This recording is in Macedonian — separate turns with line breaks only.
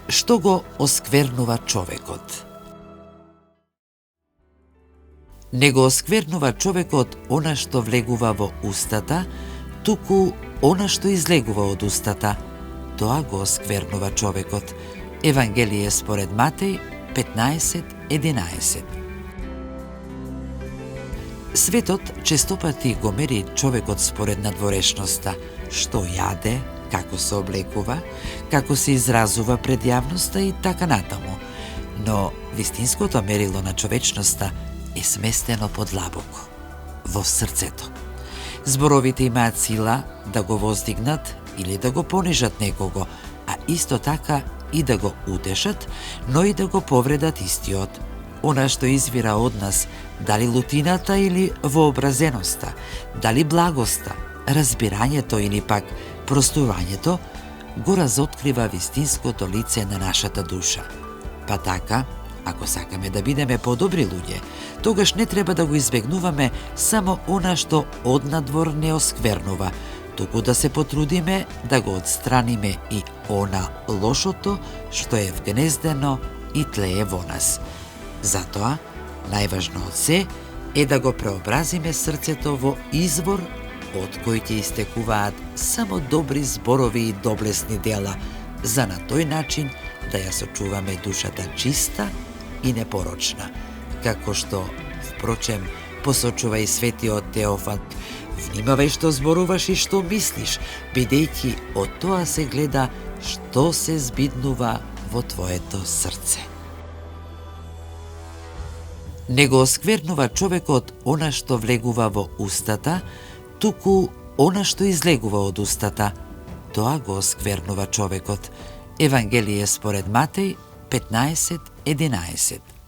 Што го осквернува човекот? Не го осквернува човекот она што влегува во устата, туку она што излегува од устата, тоа го осквернува човекот. Евангелие според Матеј 15:11. Светот честопати го мери човекот според надворешноста, што јаде, како се облекува, како се изразува пред јавноста и така натаму. Но вистинското мерило на човечноста е сместено подлабоко, во срцето. Зборовите имаат сила да го воздигнат или да го понижат некого, а исто така и да го утешат, но и да го повредат истиот. Она што извира од нас, дали лутината или вообразеноста, дали благоста, разбирањето или пак простувањето, го разоткрива вистинското лице на нашата душа. Па така, ако сакаме да бидеме подобри луѓе, тогаш не треба да го избегнуваме само она што однадвор не осквернува, туку да се потрудиме да го отстраниме и она лошото што е вгнездено и тлее во нас. Затоа, најважно од се е да го преобразиме срцето во извор од кој ќе истекуваат само добри зборови и доблесни дела, за на тој начин да ја сочуваме душата чиста и непорочна, како што, впрочем, посочува и светиот Теофан. Внимавај што зборуваш и што мислиш, бидејќи од тоа се гледа што се збиднува во твоето срце. Не го осквернува човекот она што влегува во устата, туку она што излегува од устата, тоа го осквернува човекот. Евангелие според Матеј 15:11.